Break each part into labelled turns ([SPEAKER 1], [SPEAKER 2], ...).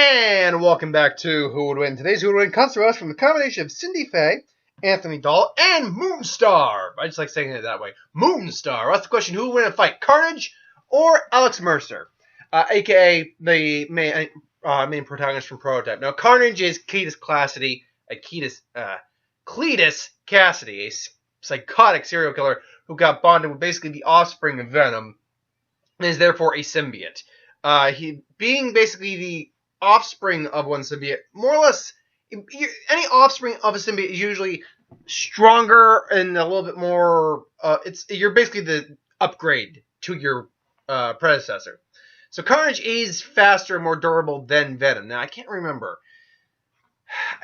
[SPEAKER 1] And welcome back to Who Would Win. Today's Who Would Win comes to us from the combination of Cindy Faye, Anthony Dahl, and Moonstar. I just like saying it that way. Moonstar. That's the question: who would win a fight, Carnage or Alex Mercer, aka the main protagonist from Prototype? Now, Carnage is Cletus Cassidy, a psychotic serial killer who got bonded with basically the offspring of Venom, and is therefore a symbiote. He being basically the offspring of one symbiote, more or less, any offspring of a symbiote is usually stronger and a little bit more. You're basically the upgrade to your predecessor. So Carnage is faster and more durable than Venom. Now I can't remember.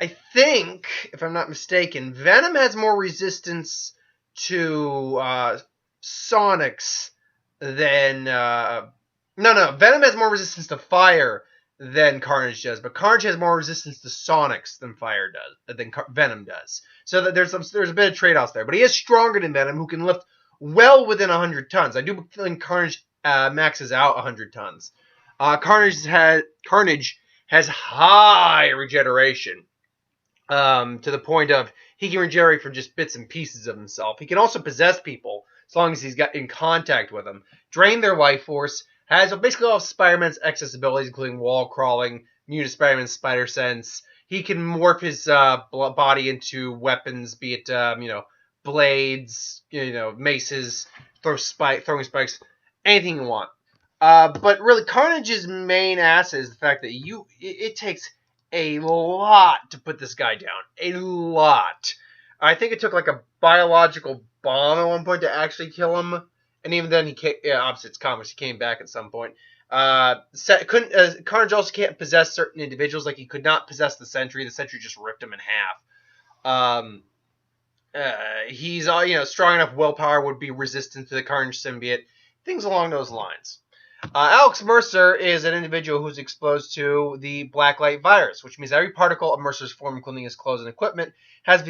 [SPEAKER 1] I think, if I'm not mistaken, Venom has more resistance to sonics than No, Venom has more resistance to fire than Carnage does, but Carnage has more resistance to sonics than Venom does. So that there's a bit of trade-offs there. But he is stronger than Venom, who can lift well within 100 tons. I do think Carnage maxes out 100 tons. Carnage has high regeneration, to the point of he can regenerate from just bits and pieces of himself. He can also possess people, as long as he's got in contact with them, drain their life force, has basically all of Spider-Man's excess abilities, including wall crawling, immune to Spider-Man's spider sense. He can morph his body into weapons, be it blades, maces, throwing spikes, anything you want. But really, Carnage's main asset is the fact that it takes a lot to put this guy down. A lot. I think it took like a biological bomb at one point to actually kill him. And even then, obviously it's comics, he came back at some point. Carnage also can't possess certain individuals, like he could not possess the Sentry. The Sentry just ripped him in half. He's strong enough willpower, would be resistant to the Carnage symbiote, things along those lines. Alex Mercer is an individual who's exposed to the Blacklight virus, which means every particle of Mercer's form, including his clothes and equipment, has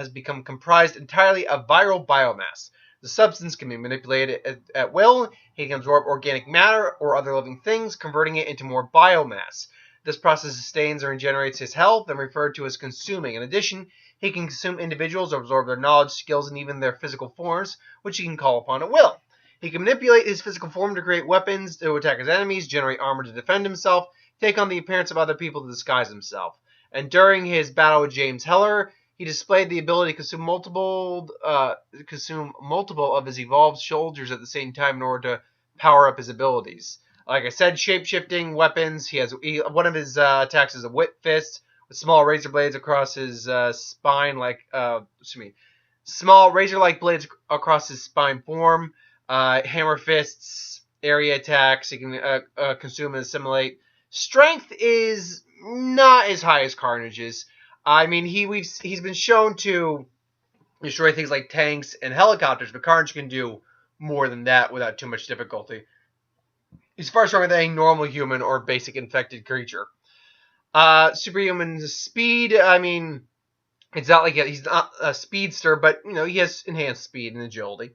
[SPEAKER 1] become comprised entirely of viral biomass. The substance can be manipulated at will. He can absorb organic matter or other living things, converting it into more biomass. This process sustains or regenerates his health and referred to as consuming. In addition, he can consume individuals or absorb their knowledge, skills, and even their physical forms, which he can call upon at will. He can manipulate his physical form to create weapons to attack his enemies, generate armor to defend himself, take on the appearance of other people to disguise himself. And during his battle with James Heller, he displayed the ability to consume multiple of his evolved soldiers at the same time in order to power up his abilities. Like I said, shape-shifting weapons. One of his attacks is a whip fist with small razor blades across his spine, small razor-like blades across his spine form. Hammer fists, area attacks. He can consume and assimilate. Strength is not as high as Carnage's. I mean, he's been shown to destroy things like tanks and helicopters, but Carnage can do more than that without too much difficulty. He's far stronger than any normal human or basic infected creature. Superhuman speed, I mean, it's not like he's not a speedster, but, he has enhanced speed and agility.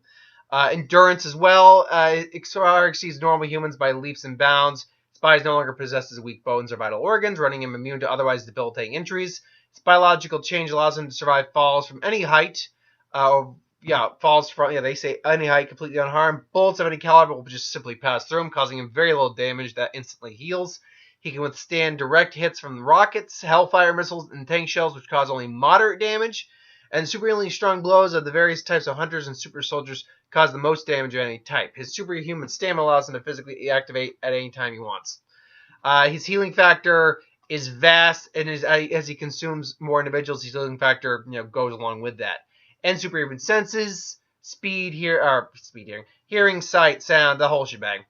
[SPEAKER 1] Endurance as well. It far exceeds normal humans by leaps and bounds. His body no longer possesses weak bones or vital organs, running him immune to otherwise debilitating injuries. Its biological change allows him to survive falls from any height. They say any height completely unharmed. Bullets of any caliber will just simply pass through him, causing him very little damage that instantly heals. He can withstand direct hits from rockets, hellfire missiles, and tank shells, which cause only moderate damage. And superhumanly strong blows of the various types of hunters and super soldiers cause the most damage of any type. His superhuman stamina allows him to physically activate at any time he wants. His healing factor is vast, and as he consumes more individuals, his healing factor goes along with that. And superhuman senses, hearing, sight, sound, the whole shebang.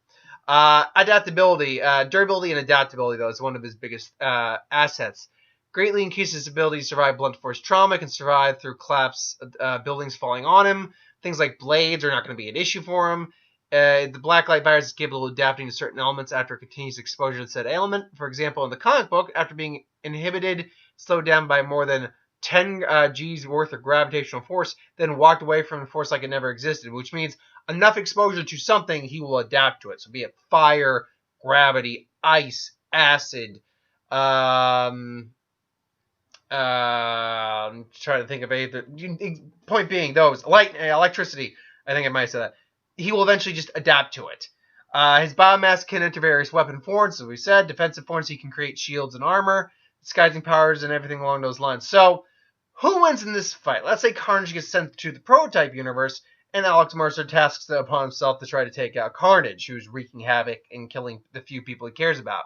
[SPEAKER 1] Adaptability, durability, and adaptability though is one of his biggest assets. Greatly increases his ability to survive blunt force trauma, can survive through collapse, buildings falling on him. Things like blades are not going to be an issue for him. The Blacklight virus is capable of adapting to certain elements after continuous exposure to said element. For example, in the comic book, after being inhibited, slowed down by more than 10 G's worth of gravitational force, then walked away from the force like it never existed, which means enough exposure to something, he will adapt to it. So be it fire, gravity, ice, acid. I'm trying to think of a. Point being, those light, electricity. I think I might say that. He will eventually just adapt to it. His biomass can enter various weapon forms, as we said. Defensive forms, he can create shields and armor, disguising powers, and everything along those lines. So, who wins in this fight? Let's say Carnage gets sent to the prototype universe, and Alex Mercer tasks it upon himself to try to take out Carnage, who's wreaking havoc and killing the few people he cares about.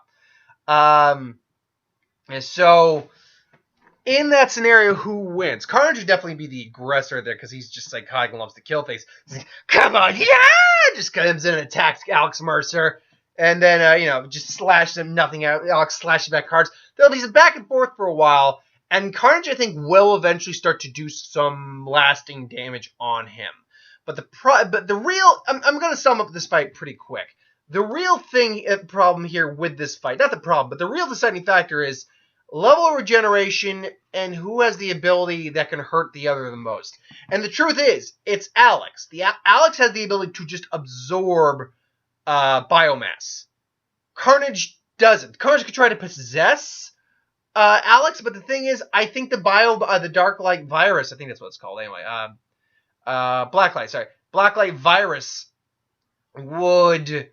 [SPEAKER 1] And so, in that scenario, who wins? Carnage would definitely be the aggressor there because he's just psychotic and loves to kill things. He's like, come on, yeah! Just comes in and attacks Alex Mercer. And then, just slashes him, nothing out. Alex slashes back cards. There'll be some back and forth for a while. And Carnage, I think, will eventually start to do some lasting damage on him. But the real... I'm going to sum up this fight pretty quick. The real problem here with this fight, not the problem, but the real deciding factor is level of regeneration and who has the ability that can hurt the other the most. And the truth is, it's Alex. Alex has the ability to just absorb biomass. Carnage doesn't. Carnage could try to possess Alex, but the thing is, I think the Darklight virus, I think that's what it's called anyway. Blacklight virus would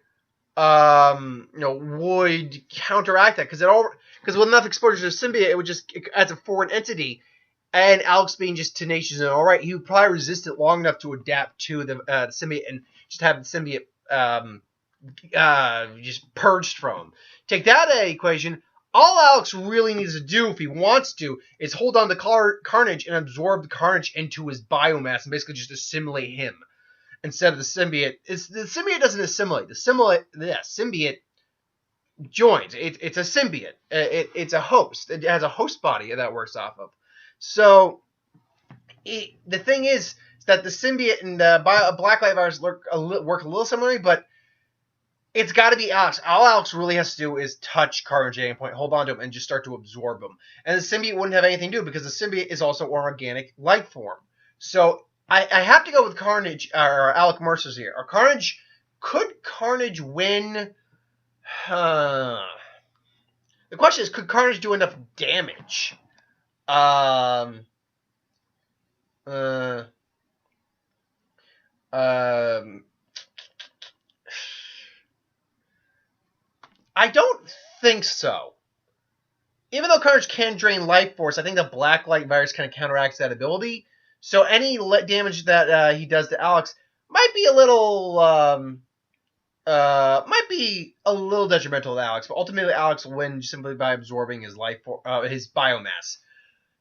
[SPEAKER 1] would counteract that because with enough exposure to symbiote, it adds a foreign entity, and Alex being just tenacious and all right, he would probably resist it long enough to adapt to the symbiote and just have the symbiote just purged from him. Take that out of the equation. All Alex really needs to do, if he wants to, is hold on to Carnage and absorb the Carnage into his biomass and basically just assimilate him instead of the symbiote. The symbiote doesn't assimilate. The symbiote joins. It's a symbiote. It's a host. It has a host body that works off of. So the thing is that the symbiote and the Blacklight virus work a little similarly, but it's got to be Alex. All Alex really has to do is touch Carnage at any point, hold on to him, and just start to absorb him. And the symbiote wouldn't have anything to do because the symbiote is also an organic life form. So I have to go with Carnage, or Alex Mercer's here. Could Carnage win? The question is, could Carnage do enough damage? I don't think so. Even though Carnage can drain life force, I think the Blacklight virus kind of counteracts that ability. So any damage that he does to Alex might be a little detrimental to Alex, but ultimately Alex will win simply by absorbing his his biomass.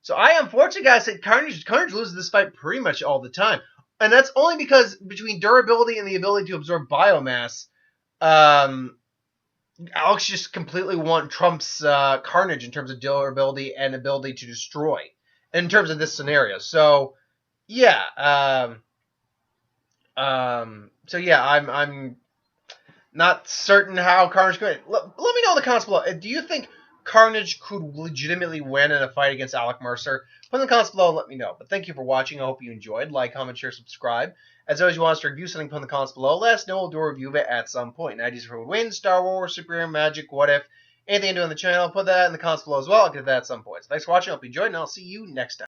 [SPEAKER 1] So unfortunately, guys, say Carnage loses this fight pretty much all the time, and that's only because between durability and the ability to absorb biomass, Alex just completely trumps Carnage in terms of durability and ability to destroy, in terms of this scenario. So, yeah. I'm not certain how Carnage could. Let me know in the comments below. Do you think Carnage could legitimately win in a fight against Alex Mercer? Put in the comments below and let me know. But thank you for watching. I hope you enjoyed. Like, comment, share, subscribe. As always, you want us to review something, put in the comments below. Let us know. We'll do a review of it at some point. Ideas for who would win, Star Wars, superhero, magic, what if, anything to do on the channel, put that in the comments below as well. I'll get that at some point. So thanks for watching. I hope you enjoyed, and I'll see you next time.